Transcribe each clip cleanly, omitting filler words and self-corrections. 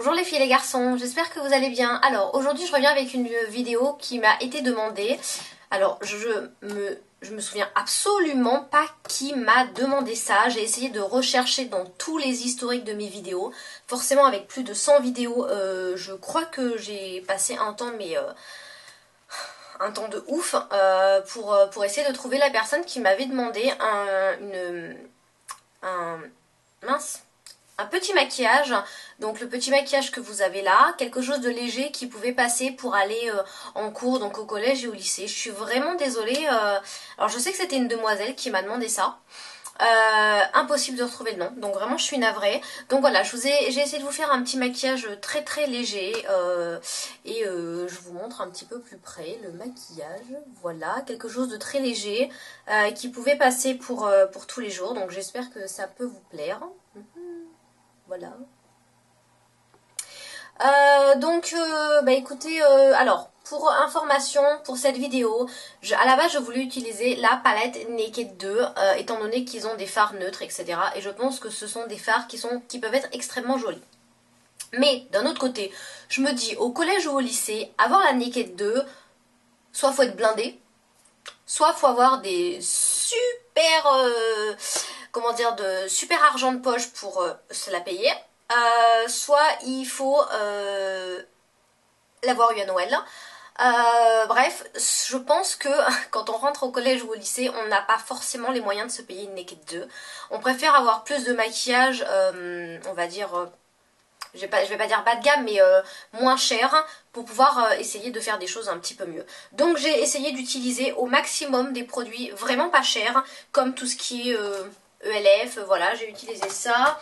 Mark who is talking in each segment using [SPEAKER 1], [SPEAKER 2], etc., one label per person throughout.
[SPEAKER 1] Bonjour les filles et les garçons, j'espère que vous allez bien. Alors aujourd'hui je reviens avec une vidéo qui m'a été demandée. Alors je me souviens absolument pas qui m'a demandé ça. J'ai essayé de rechercher dans tous les historiques de mes vidéos. Forcément avec plus de 100 vidéos, je crois que j'ai passé un temps un temps de ouf pour essayer de trouver la personne qui m'avait demandé un petit maquillage. Donc le petit maquillage que vous avez là, quelque chose de léger qui pouvait passer pour aller en cours, donc au collège et au lycée. Je suis vraiment désolée. Alors je sais que c'était une demoiselle qui m'a demandé ça. Impossible de retrouver le nom, donc vraiment je suis navrée. Donc voilà, j'ai essayé de vous faire un petit maquillage très très léger et je vous montre un petit peu plus près le maquillage. Voilà, quelque chose de très léger qui pouvait passer pour tous les jours, donc j'espère que ça peut vous plaire. Voilà. Écoutez, alors pour information pour cette vidéo, à la base je voulais utiliser la palette Naked 2 étant donné qu'ils ont des fards neutres, etc. Et je pense que ce sont des fards qui peuvent être extrêmement jolis. Mais d'un autre côté, je me dis au collège ou au lycée, avoir la Naked 2, soit faut être blindé, soit faut avoir des super de super argent de poche pour se la payer, soit il faut l'avoir eu à Noël. Bref, je pense que quand on rentre au collège ou au lycée, on n'a pas forcément les moyens de se payer une Naked 2. On préfère avoir plus de maquillage, on va dire, je vais pas dire bas de gamme, mais moins cher, pour pouvoir essayer de faire des choses un petit peu mieux. Donc j'ai essayé d'utiliser au maximum des produits vraiment pas chers, comme tout ce qui est ELF, voilà, j'ai utilisé ça.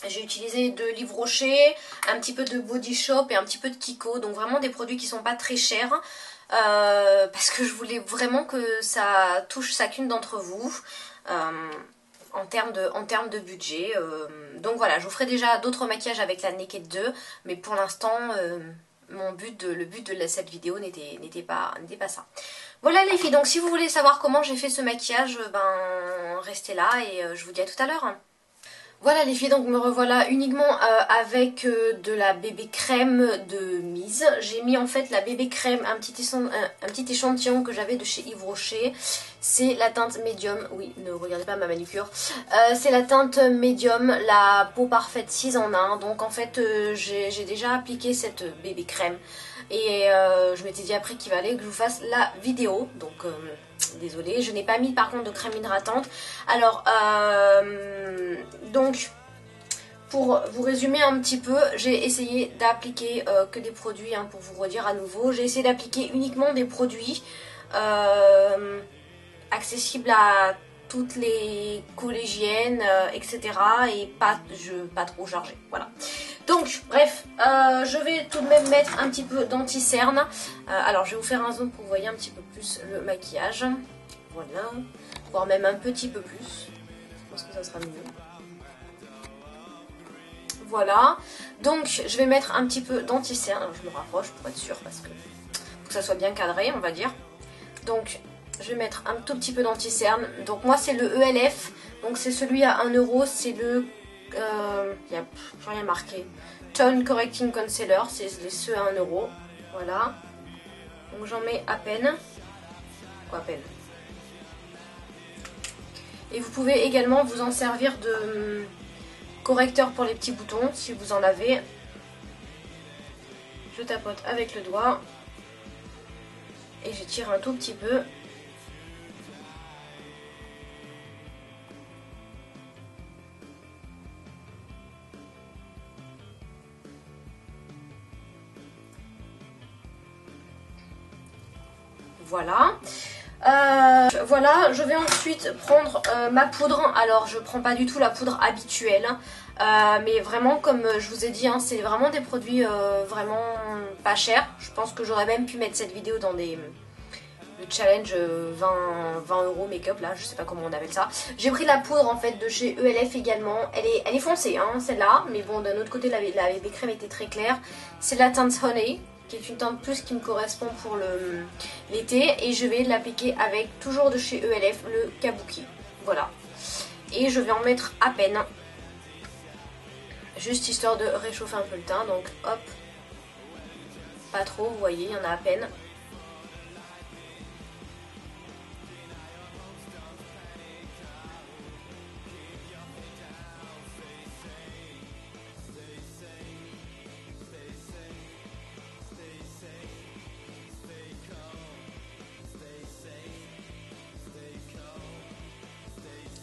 [SPEAKER 1] J'ai utilisé de Livre Rocher, un petit peu de Body Shop et un petit peu de Kiko. Donc vraiment des produits qui sont pas très chers. Parce que je voulais vraiment que ça touche chacune d'entre vous. En termes de budget. Donc voilà, je vous ferai déjà d'autres maquillages avec la Naked 2. Mais pour l'instant, le but de cette vidéo n'était pas ça. Voilà les filles, donc si vous voulez savoir comment j'ai fait ce maquillage, restez là et je vous dis à tout à l'heure. Voilà les filles, donc me revoilà uniquement avec de la bébé crème de Mise. J'ai mis en fait la bébé crème, un petit échantillon que j'avais de chez Yves Rocher. C'est la teinte médium, oui, ne regardez pas ma manucure. C'est la teinte médium, la peau parfaite 6 en 1. Donc en fait j'ai déjà appliqué cette bébé crème. Et je m'étais dit après qu'il fallait que je vous fasse la vidéo. Donc désolée, je n'ai pas mis par contre de crème hydratante. Alors donc pour vous résumer un petit peu, j'ai essayé d'appliquer que des produits, hein, pour vous redire à nouveau. J'ai essayé d'appliquer uniquement des produits accessibles à toutes les collégiennes, etc. et pas trop chargé. Voilà. Donc, bref, je vais tout de même mettre un petit peu d'anti-cerne. Alors, je vais vous faire un zoom pour que vous voyez un petit peu plus le maquillage. Voilà. Voire même un petit peu plus. Je pense que ça sera mieux. Voilà. Donc, je vais mettre un petit peu d'anti-cerne. Alors, je me rapproche pour être sûre parce que faut que ça soit bien cadré, on va dire. Donc, je vais mettre un tout petit peu d'anti-cerne. Donc, moi, c'est le ELF. Donc, c'est celui à 1 €. C'est le... Il n'y a plus rien marqué. Tone Correcting Concealer, c'est ceux à 1 €. Voilà. Donc j'en mets à peine. Quoi, à peine. Et vous pouvez également vous en servir de correcteur pour les petits boutons si vous en avez. Je tapote avec le doigt. Et j'étire un tout petit peu. Voilà. Voilà, je vais ensuite prendre ma poudre. Alors je prends pas du tout la poudre habituelle, mais vraiment comme je vous ai dit, hein, c'est vraiment des produits vraiment pas chers. Je pense que j'aurais même pu mettre cette vidéo dans le challenge 20 € make-up, là je sais pas comment on appelle ça. J'ai pris la poudre en fait de chez ELF également. Elle est foncée, hein, celle-là, mais bon, d'un autre côté la bébé crème était très claire. C'est la teinte Honey, qui est une teinte plus qui me correspond pour l'été, et je vais l'appliquer avec toujours de chez ELF le Kabuki. Voilà, et je vais en mettre à peine juste histoire de réchauffer un peu le teint, donc hop, pas trop, vous voyez, il y en a à peine.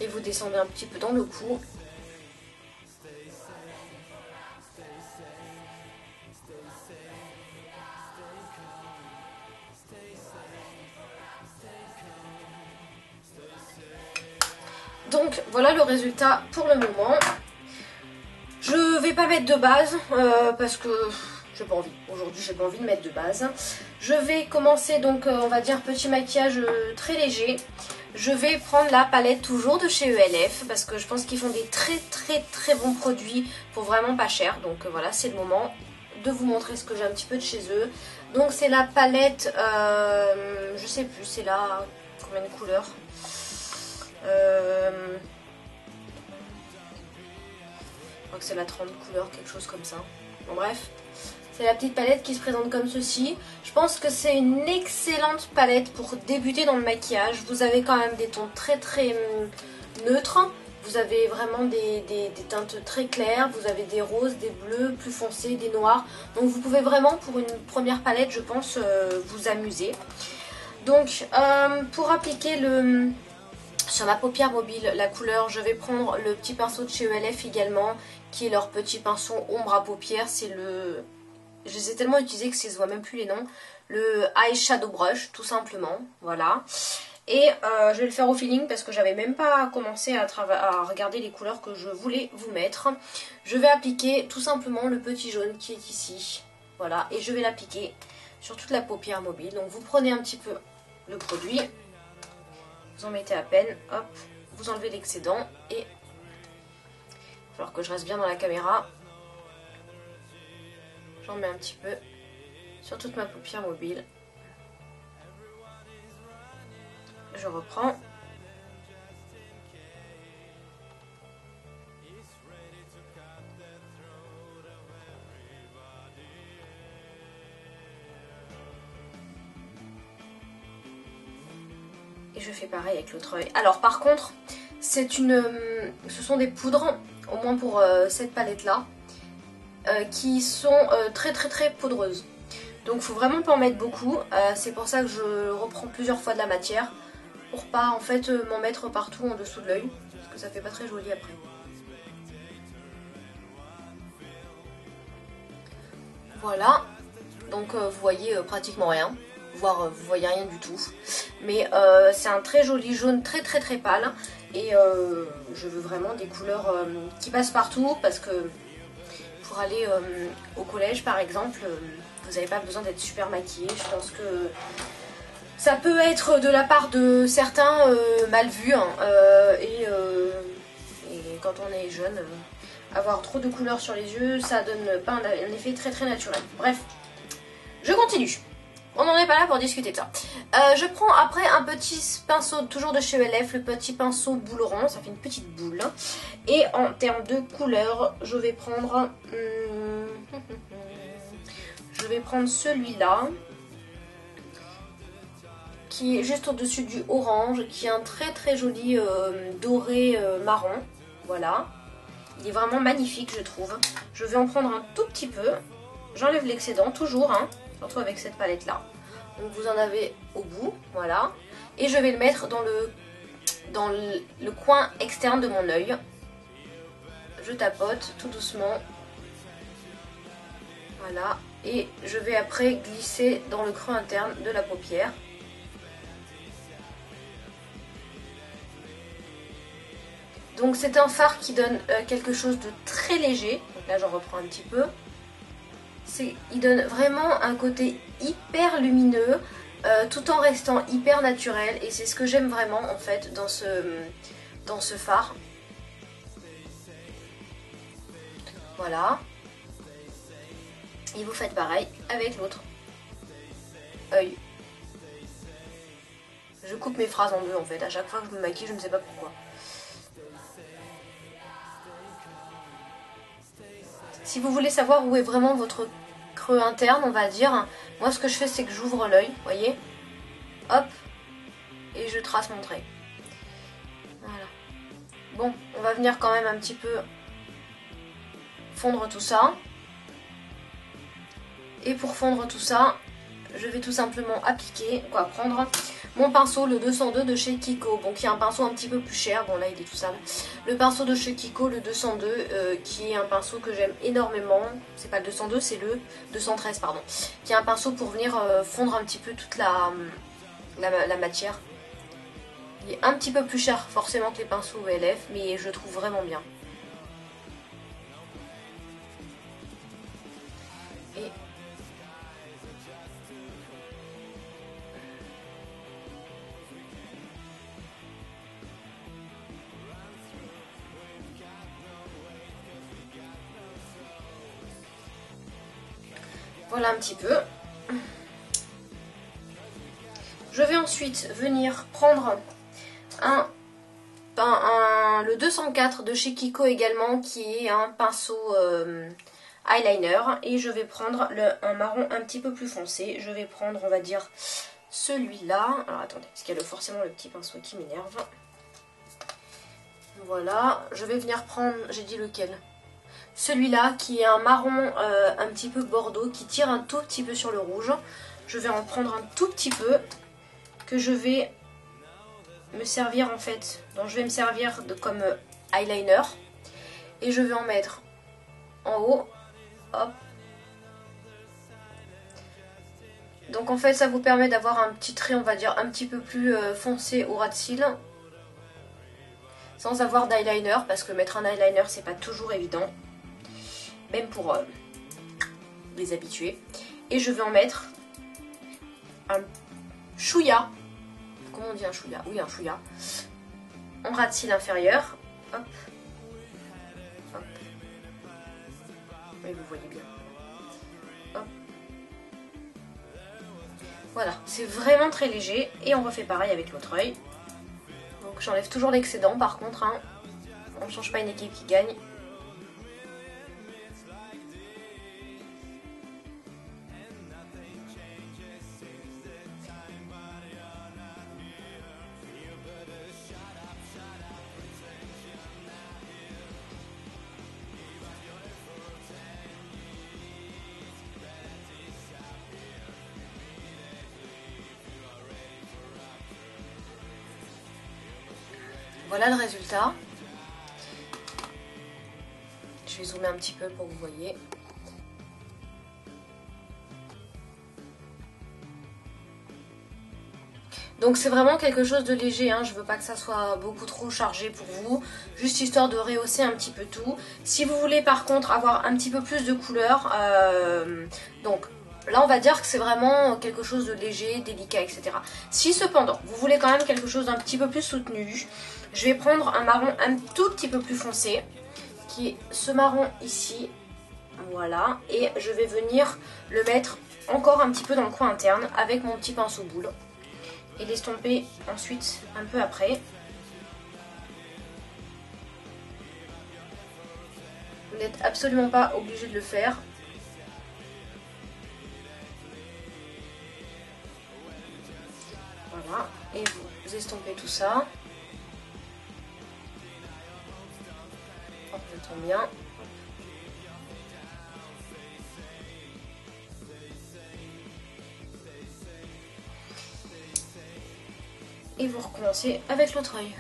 [SPEAKER 1] Et vous descendez un petit peu dans le cou. Donc voilà le résultat pour le moment. Je vais pas mettre de base parce que j'ai pas envie. Aujourd'hui j'ai pas envie de mettre de base. Je vais commencer donc on va dire petit maquillage très léger. Je vais prendre la palette toujours de chez ELF parce que je pense qu'ils font des très bons produits pour vraiment pas cher. Donc voilà, c'est le moment de vous montrer ce que j'ai un petit peu de chez eux. Donc c'est la palette, je sais plus, c'est là combien de couleurs je crois que c'est la 30 couleurs, quelque chose comme ça. Bon bref, c'est la petite palette qui se présente comme ceci. Je pense que c'est une excellente palette pour débuter dans le maquillage. Vous avez quand même des tons très neutres. Vous avez vraiment des teintes très claires. Vous avez des roses, des bleus plus foncés, des noirs. Donc vous pouvez vraiment pour une première palette, je pense, vous amuser. Donc pour appliquer sur ma paupière mobile, la couleur, je vais prendre le petit pinceau de chez ELF également, qui est leur petit pinceau ombre à paupières. C'est le... Je les ai tellement utilisés que je ne vois même plus les noms. Le Eyeshadow Brush, tout simplement. Voilà. Et je vais le faire au feeling parce que j'avais même pas commencé à regarder les couleurs que je voulais vous mettre. Je vais appliquer tout simplement le petit jaune qui est ici. Voilà. Et je vais l'appliquer sur toute la paupière mobile. Donc vous prenez un petit peu le produit. Vous en mettez à peine, hop, vous enlevez l'excédent et il va falloir que je reste bien dans la caméra. J'en mets un petit peu sur toute ma paupière mobile. Je reprends. Et je fais pareil avec l'autre œil. Alors par contre, ce sont des poudres, au moins pour cette palette là, qui sont très poudreuses. Donc il faut vraiment pas en mettre beaucoup. C'est pour ça que je reprends plusieurs fois de la matière, pour pas en fait m'en mettre partout en dessous de l'œil, parce que ça fait pas très joli après. Voilà, donc vous voyez pratiquement rien. Voire vous voyez rien du tout, mais c'est un très joli jaune très pâle et je veux vraiment des couleurs qui passent partout parce que pour aller au collège par exemple vous n'avez pas besoin d'être super maquillé. Je pense que ça peut être de la part de certains mal vu hein, et quand on est jeune avoir trop de couleurs sur les yeux ça donne pas un effet très naturel. Bref, je continue. On n'en est pas là pour discuter de ça. Je prends après un petit pinceau, toujours de chez ELF, le petit pinceau boule rond, ça fait une petite boule. Et en termes de couleur, je vais prendre celui-là, qui est juste au-dessus du orange, qui est un très joli doré marron. Voilà. Il est vraiment magnifique, je trouve. Je vais en prendre un tout petit peu. J'enlève l'excédent, toujours, hein. Surtout avec cette palette là. Donc vous en avez au bout, voilà. Et je vais le mettre dans le coin externe de mon œil. Je tapote tout doucement. Voilà. Et je vais après glisser dans le creux interne de la paupière. Donc c'est un fard qui donne quelque chose de très léger. Donc là j'en reprends un petit peu. Il donne vraiment un côté hyper lumineux tout en restant hyper naturel et c'est ce que j'aime vraiment en fait dans ce fard. Voilà. Et vous faites pareil avec l'autre œil. Je coupe mes phrases en deux en fait, à chaque fois que je me maquille, je ne sais pas pourquoi. Si vous voulez savoir où est vraiment votre creux interne, on va dire, moi ce que je fais c'est que j'ouvre l'œil, vous voyez, hop, et je trace mon trait. Voilà. Bon, on va venir quand même un petit peu fondre tout ça. Et pour fondre tout ça, je vais tout simplement appliquer, prendre mon pinceau, le 202 de chez Kiko. Bon, qui est un pinceau un petit peu plus cher, bon là il est tout sale. Le pinceau de chez Kiko, le 202, qui est un pinceau que j'aime énormément. C'est pas le 202, c'est le 213, pardon. Qui est un pinceau pour venir fondre un petit peu toute la matière. Il est un petit peu plus cher forcément que les pinceaux ELF, mais je le trouve vraiment bien. Et voilà un petit peu. Je vais ensuite venir prendre le 204 de chez Kiko également, qui est un pinceau eyeliner. Et je vais prendre un marron un petit peu plus foncé. Je vais prendre, on va dire, celui-là. Alors attendez, parce qu'il y a forcément le petit pinceau qui m'énerve. Voilà, je vais venir prendre, j'ai dit lequel? Celui-là qui est un marron un petit peu bordeaux, qui tire un tout petit peu sur le rouge. Je vais en prendre un tout petit peu, que je vais me servir en fait, dont je vais me servir comme eyeliner. Et je vais en mettre en haut, hop. Donc en fait ça vous permet d'avoir un petit trait, on va dire, un petit peu plus foncé au ras de cils. Sans avoir d'eyeliner, parce que mettre un eyeliner c'est pas toujours évident. Même pour les habitués. Et je vais en mettre un chouïa. Comment on dit un chouïa? Oui, un chouïa. En ras de cils inférieur. Hop. Hop. Oui, vous voyez bien. Hop. Voilà, c'est vraiment très léger. Et on refait pareil avec l'autre œil. Donc j'enlève toujours l'excédent par contre. Hein. On ne change pas une équipe qui gagne. Voilà le résultat. Je vais zoomer un petit peu pour que vous voyez. Donc c'est vraiment quelque chose de léger, hein. Je veux pas que ça soit beaucoup trop chargé pour vous, juste histoire de rehausser un petit peu tout. Si vous voulez par contre avoir un petit peu plus de couleur, donc là on va dire que c'est vraiment quelque chose de léger, délicat, etc. Si cependant vous voulez quand même quelque chose d'un petit peu plus soutenu, je vais prendre un marron un tout petit peu plus foncé, qui est ce marron ici, voilà, et je vais venir le mettre encore un petit peu dans le coin interne avec mon petit pinceau boule. Et l'estomper ensuite un peu après. Vous n'êtes absolument pas obligé de le faire. Voilà, et vous estompez tout ça. Oh, ça tombe bien. Et vous recommencez avec l'autre œil.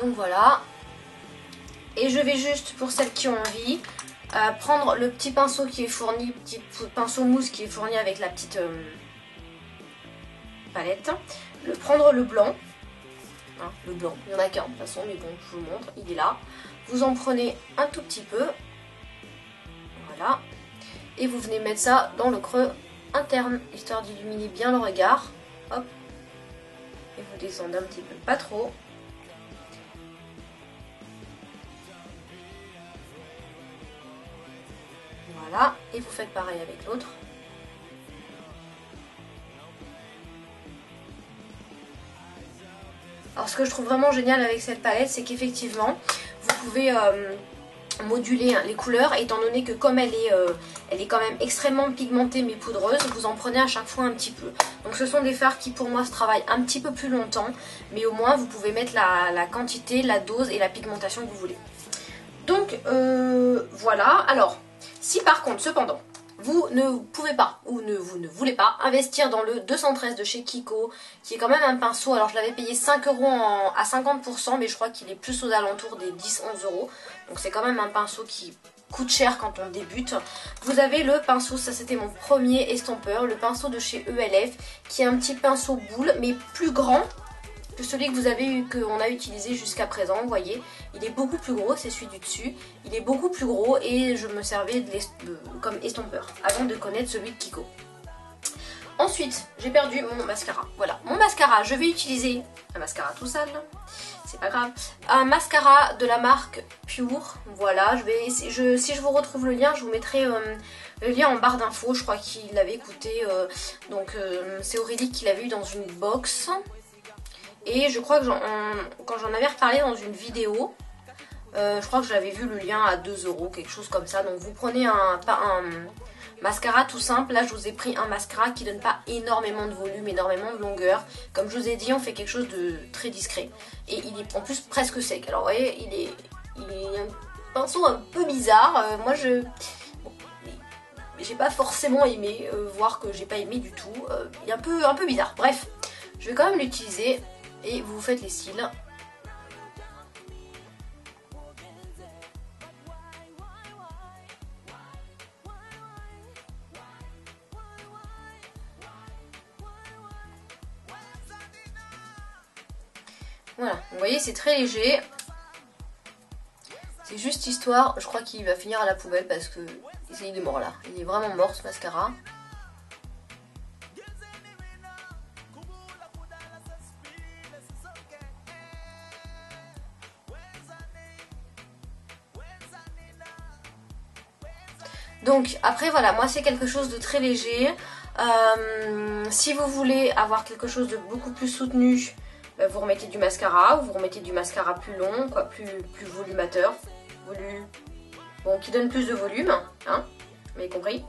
[SPEAKER 1] Donc voilà. Et je vais juste, pour celles qui ont envie, prendre le petit pinceau qui est fourni, petit pinceau mousse qui est fourni avec la petite palette. Prendre le blanc. Hein, le blanc, il n'y en a qu'un de toute façon, mais bon, je vous montre, il est là. Vous en prenez un tout petit peu. Voilà. Et vous venez mettre ça dans le creux interne, histoire d'illuminer bien le regard. Hop. Et vous descendez un petit peu, pas trop. Voilà, et vous faites pareil avec l'autre. Alors ce que je trouve vraiment génial avec cette palette, c'est qu'effectivement, vous pouvez moduler les couleurs, étant donné que comme elle est quand même extrêmement pigmentée mais poudreuse, vous en prenez à chaque fois un petit peu. Donc ce sont des fards qui pour moi se travaillent un petit peu plus longtemps, mais au moins vous pouvez mettre la quantité, la dose et la pigmentation que vous voulez. Donc voilà, alors si par contre cependant vous ne pouvez pas ou vous ne voulez pas investir dans le 213 de chez Kiko, qui est quand même un pinceau, alors je l'avais payé 5 € à 50%, mais je crois qu'il est plus aux alentours des 10-11 €, donc c'est quand même un pinceau qui coûte cher quand on débute. Vous avez le pinceau, ça c'était mon premier estompeur, le pinceau de chez ELF, qui est un petit pinceau boule, mais plus grand que celui que vous avez eu, qu'on a utilisé jusqu'à présent. Vous voyez, il est beaucoup plus gros, c'est celui du dessus, il est beaucoup plus gros et je me servais comme estompeur avant de connaître celui de Kiko. Ensuite, j'ai perdu mon mascara. Voilà, mon mascara, je vais utiliser un mascara tout sale, c'est pas grave, un mascara de la marque Pure. Voilà, si je vous retrouve le lien, je vous mettrai le lien en barre d'infos. Je crois qu'il avait coûté, c'est Aurélie qui l'avait eu dans une box. Et je crois que quand j'en avais reparlé dans une vidéo, je crois que j'avais vu le lien à 2 €, quelque chose comme ça. Donc vous prenez un mascara tout simple. Là je vous ai pris un mascara qui donne pas énormément de volume, énormément de longueur. Comme je vous ai dit, on fait quelque chose de très discret. Et il est en plus presque sec. Alors vous voyez, il est un pinceau un peu bizarre. Moi j'ai pas forcément aimé, voire que j'ai pas aimé du tout. Il est un peu bizarre. Bref, je vais quand même l'utiliser. Et vous faites les cils. Voilà, vous voyez, c'est très léger. C'est juste histoire, je crois qu'il va finir à la poubelle parce que il est mort là. Il est vraiment mort ce mascara. Donc après voilà, moi c'est quelque chose de très léger. Si vous voulez avoir quelque chose de beaucoup plus soutenu, vous remettez du mascara ou vous remettez du mascara plus long, quoi, plus volumateur, bon, qui donne plus de volume, hein, vous m'avez compris.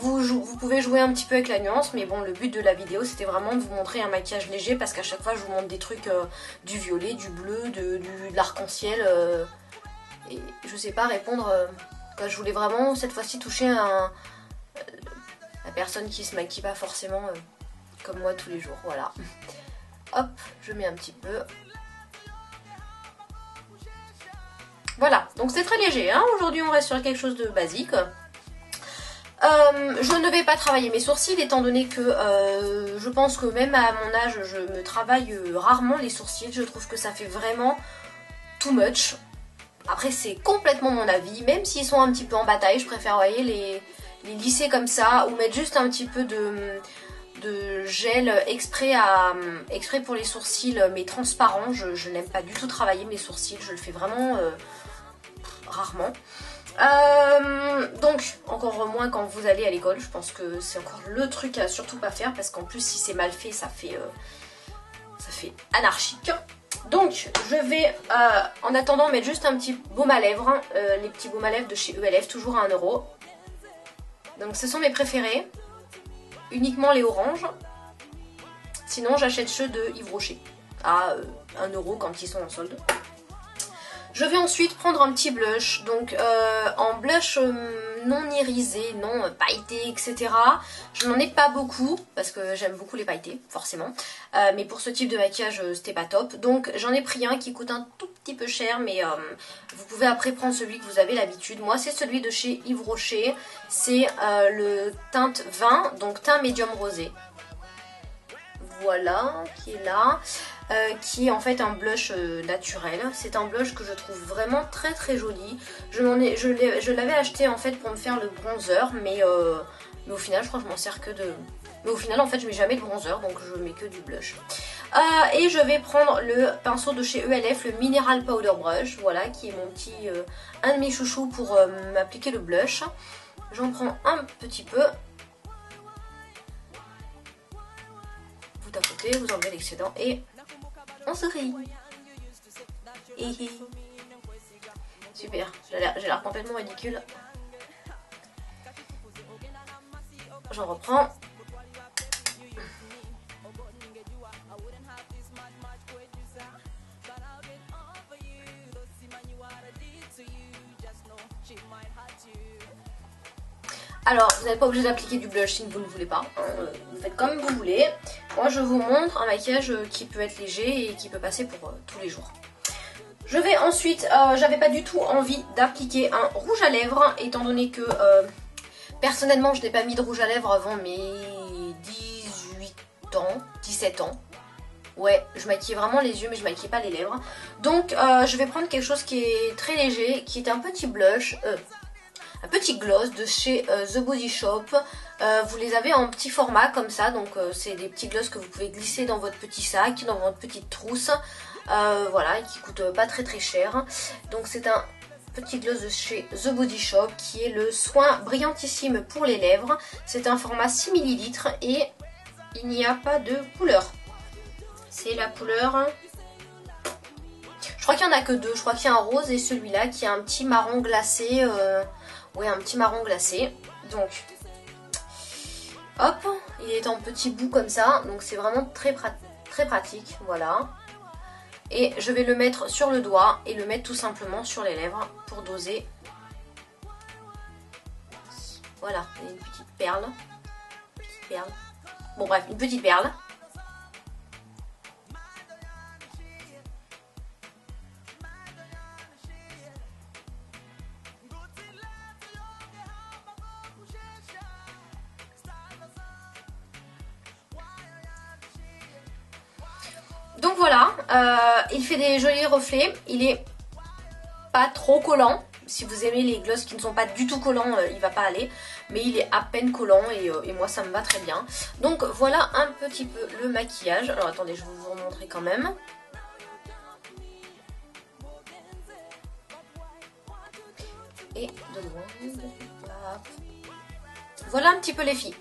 [SPEAKER 1] Vous pouvez jouer un petit peu avec la nuance, mais bon, le but de la vidéo c'était vraiment de vous montrer un maquillage léger parce qu'à chaque fois je vous montre des trucs du violet, du bleu, de l'arc-en-ciel, et je sais pas répondre. Je voulais vraiment cette fois-ci toucher la personne qui se maquille pas forcément comme moi tous les jours. Voilà. Hop, je mets un petit peu. Voilà, donc c'est très léger, hein. Aujourd'hui on reste sur quelque chose de basique. Je ne vais pas travailler mes sourcils étant donné que je pense que même à mon âge je me travaille rarement les sourcils. Je trouve que ça fait vraiment too much. Après c'est complètement mon avis, même s'ils sont un petit peu en bataille, je préfère, vous voyez, les lisser comme ça ou mettre juste un petit peu de gel exprès pour les sourcils mais transparent. Je n'aime pas du tout travailler mes sourcils, je le fais vraiment rarement. Donc encore moins quand vous allez à l'école, je pense que c'est encore le truc à surtout pas faire parce qu'en plus si c'est mal fait ça fait anarchique. Donc je vais en attendant mettre juste un petit baume à lèvres, hein, les petits baumes à lèvres de chez ELF, toujours à 1 €. Donc ce sont mes préférés, uniquement les oranges. Sinon j'achète ceux de Yves Rocher à 1 € quand ils sont en solde. Je vais ensuite prendre un petit blush, donc en blush non irisé, non pailleté, etc. Je n'en ai pas beaucoup, parce que j'aime beaucoup les pailletés, forcément. Mais pour ce type de maquillage, c'était pas top. Donc j'en ai pris un qui coûte un tout petit peu cher, mais vous pouvez après prendre celui que vous avez l'habitude. Moi c'est celui de chez Yves Rocher, c'est le teinte 20, donc teint médium rosé. Voilà, qui est là. Qui est en fait un blush naturel. C'est un blush que je trouve vraiment très très joli. Je l'avais acheté en fait pour me faire le bronzer, mais Mais au final je crois que je m'en sers que de... Mais au final en fait je mets jamais de bronzer, donc je mets que du blush. Et je vais prendre le pinceau de chez ELF, le Mineral Powder Brush, voilà, qui est mon petit, un de mes chouchous pour m'appliquer le blush. J'en prends un petit peu. Vous tapotez, vous enlevez l'excédent et on sourit. Super, j'ai l'air complètement ridicule. J'en reprends. Alors, vous n'êtes pas obligé d'appliquer du blush si vous ne voulez pas. Hein. Vous faites comme vous voulez. Moi, je vous montre un maquillage qui peut être léger et qui peut passer pour tous les jours. Je vais ensuite, j'avais pas du tout envie d'appliquer un rouge à lèvres, étant donné que personnellement, je n'ai pas mis de rouge à lèvres avant mes 18 ans, 17 ans. Ouais, je maquillais vraiment les yeux, mais je maquillais pas les lèvres. Donc, je vais prendre quelque chose qui est très léger, qui est un petit blush, un petit gloss de chez The Body Shop. Vous les avez en petit format comme ça, donc c'est des petits gloss que vous pouvez glisser dans votre petit sac, dans votre petite trousse. Voilà, qui coûte pas très très cher. Donc c'est un petit gloss de chez The Body Shop qui est le soin brillantissime pour les lèvres. C'est un format 6 ml et il n'y a pas de couleur. C'est la couleur... Je crois qu'il n'y en a que deux. Je crois qu'il y a un rose et celui-là qui a un petit marron glacé. Oui, un petit marron glacé. Donc, hop, il est en petits bouts comme ça. Donc c'est vraiment très pratique. Voilà. Et je vais le mettre sur le doigt et le mettre tout simplement sur les lèvres pour doser. Voilà, une petite perle. Bon bref, une petite perle. Donc voilà, il fait des jolis reflets, il est pas trop collant. Si vous aimez les gloss qui ne sont pas du tout collants, il va pas aller. Mais il est à peine collant et moi ça me va très bien. Donc voilà un petit peu le maquillage. Alors attendez, je vais vous remontrer quand même. Et de loin. Voilà un petit peu les filles.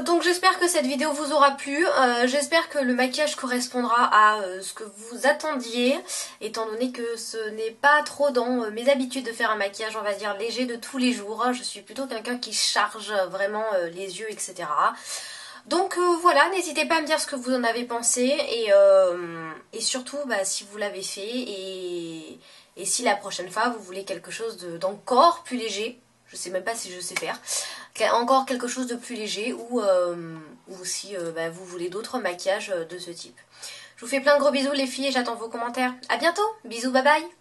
[SPEAKER 1] Donc j'espère que cette vidéo vous aura plu, j'espère que le maquillage correspondra à ce que vous attendiez, étant donné que ce n'est pas trop dans mes habitudes de faire un maquillage, on va dire, léger de tous les jours. Je suis plutôt quelqu'un qui charge vraiment les yeux, etc. Donc voilà, n'hésitez pas à me dire ce que vous en avez pensé et surtout si vous l'avez fait et si la prochaine fois vous voulez quelque chose d'encore plus léger. Je sais même pas si je sais faire. Encore quelque chose de plus léger ou si vous voulez d'autres maquillages de ce type. Je vous fais plein de gros bisous les filles et j'attends vos commentaires. A bientôt, bisous, bye bye.